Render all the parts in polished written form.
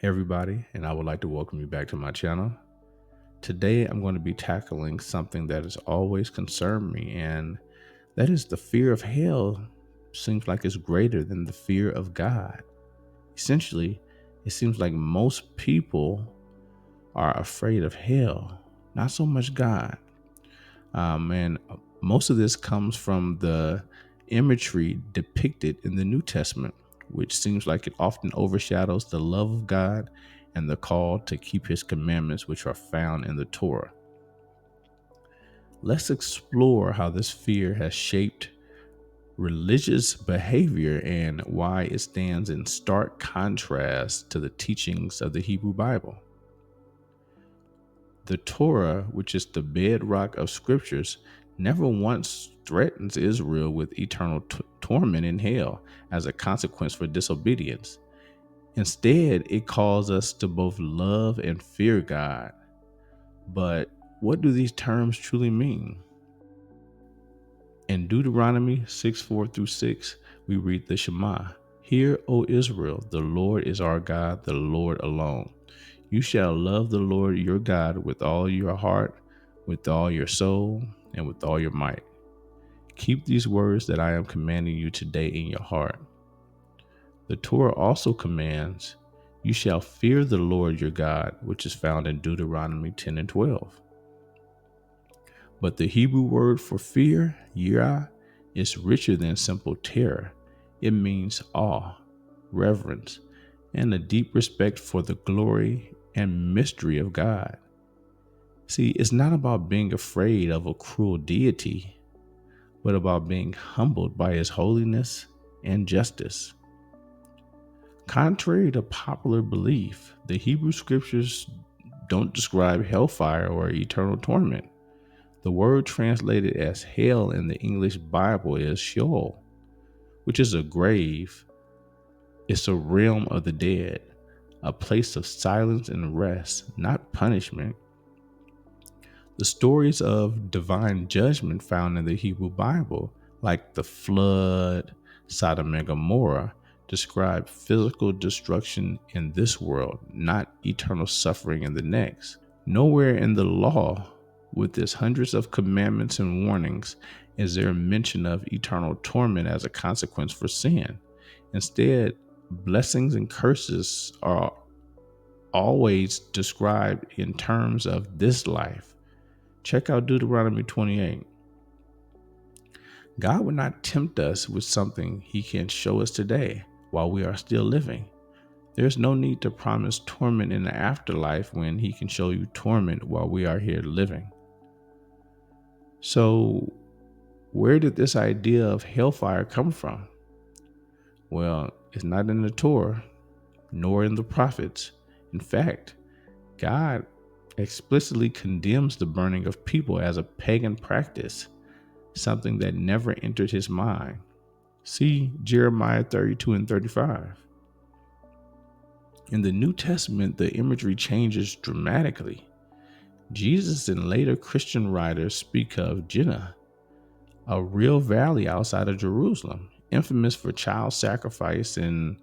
Hey everybody, and I would like to welcome you back to my channel. Today I'm going to be tackling something that has always concerned me, and that is the fear of hell seems like it's greater than the fear of God. Essentially, it seems like most people are afraid of hell, not so much God. And most of this comes from the imagery depicted in the New Testament, which seems like it often overshadows the love of God and the call to keep his commandments, which are found in the Torah. Let's explore how this fear has shaped religious behavior and why it stands in stark contrast to the teachings of the Hebrew Bible. The Torah, which is the bedrock of scriptures, never once threatens Israel with eternal torment in hell as a consequence for disobedience. Instead, it calls us to both love and fear God. But what do these terms truly mean? In Deuteronomy 6:4 through 6, we read the Shema. Hear, O Israel, the Lord is our God, the Lord alone. You shall love the Lord your God with all your heart, with all your soul, and with all your might. Keep these words that I am commanding you today in your heart. The Torah also commands, you shall fear the Lord your God, which is found in Deuteronomy 10 and 12. But the Hebrew word for fear, yirah, is richer than simple terror. It means awe, reverence, and a deep respect for the glory and mystery of God. See, it's not about being afraid of a cruel deity, but about being humbled by his holiness and justice. Contrary to popular belief, the Hebrew scriptures don't describe hellfire or eternal torment. The word translated as hell in the English Bible is Sheol, which is a grave. It's a realm of the dead, a place of silence and rest, not punishment. The stories of divine judgment found in the Hebrew Bible, like the flood, Sodom and Gomorrah, describe physical destruction in this world, not eternal suffering in the next. Nowhere in the law, with its hundreds of commandments and warnings, is there a mention of eternal torment as a consequence for sin. Instead, blessings and curses are always described in terms of this life. Check out Deuteronomy 28. God would not tempt us with something he can show us today while we are still living. There's no need to promise torment in the afterlife when he can show you torment while we are here living. So, where did this idea of hellfire come from? Well, it's not in the Torah, nor in the prophets. In fact, God explicitly condemns the burning of people as a pagan practice, something that never entered his mind. See Jeremiah 32 and 35. In the New Testament, the imagery changes dramatically. Jesus and later Christian writers speak of Jinnah, a real valley outside of Jerusalem, infamous for child sacrifice and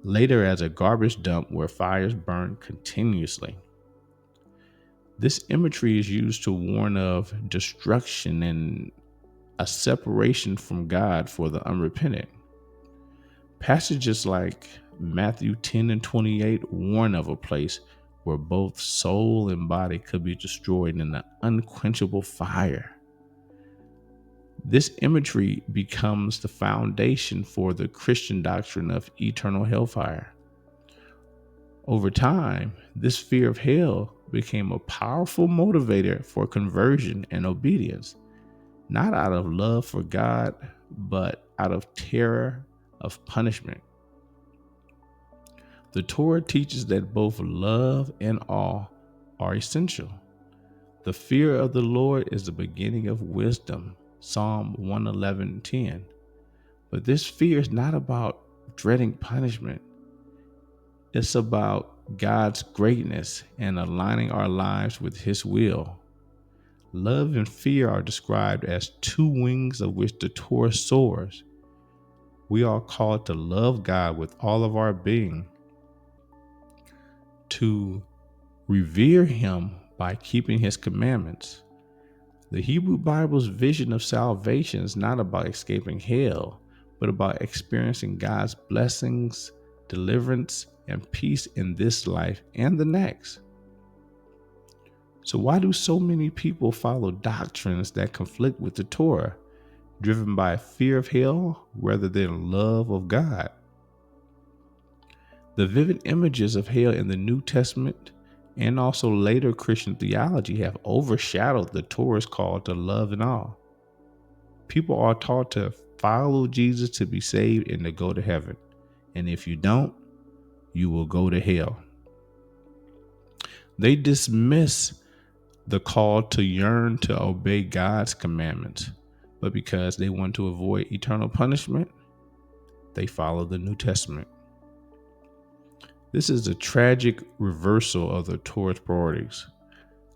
later as a garbage dump where fires burn continuously. This imagery is used to warn of destruction and a separation from God for the unrepentant. Passages like Matthew 10 and 28 warn of a place where both soul and body could be destroyed in an unquenchable fire. This imagery becomes the foundation for the Christian doctrine of eternal hellfire. Over time, this fear of hell became a powerful motivator for conversion and obedience, not out of love for God, but out of terror of punishment. The Torah teaches that both love and awe are essential. The fear of the Lord is the beginning of wisdom, Psalm 111:10. But this fear is not about dreading punishment. It's about God's greatness and aligning our lives with his will. Love and fear are described as two wings of which the Torah soars. We are called to love God with all of our being, to revere him by keeping his commandments. The Hebrew Bible's vision of salvation is not about escaping hell, but about experiencing God's blessings, deliverance, and peace in this life and the next. So why do so many people follow doctrines that conflict with the Torah, driven by fear of hell rather than love of God? The vivid images of hell in the New Testament and also later Christian theology have overshadowed the Torah's call to love and awe. People are taught to follow Jesus to be saved and to go to heaven. And if you don't, you will go to hell. They dismiss the call to yearn to obey God's commandments, but because they want to avoid eternal punishment, they follow the New Testament. This is a tragic reversal of the Torah's priorities.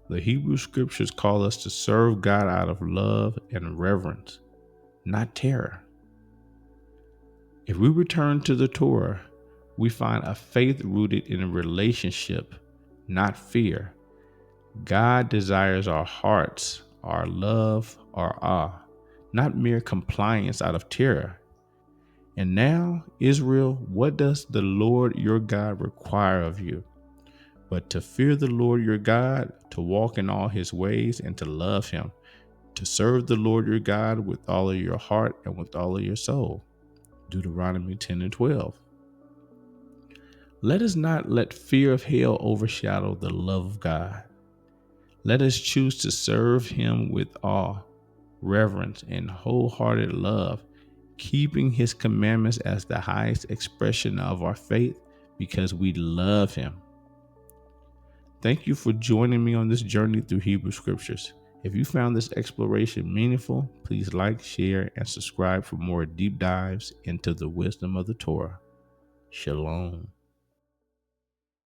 The Hebrew scriptures call us to serve God out of love and reverence, not terror. If we return to the Torah, we find a faith rooted in a relationship, not fear. God desires our hearts, our love, our awe, not mere compliance out of terror. And now, Israel, what does the Lord your God require of you? But to fear the Lord your God, to walk in all his ways, and to love him, to serve the Lord your God with all of your heart and with all of your soul. Deuteronomy 10 and 12. Let us not let fear of hell overshadow the love of God. Let us choose to serve him with awe, reverence, and wholehearted love, keeping his commandments as the highest expression of our faith because we love him. Thank you for joining me on this journey through Hebrew scriptures. If you found this exploration meaningful, please like, share, and subscribe for more deep dives into the wisdom of the Torah. Shalom.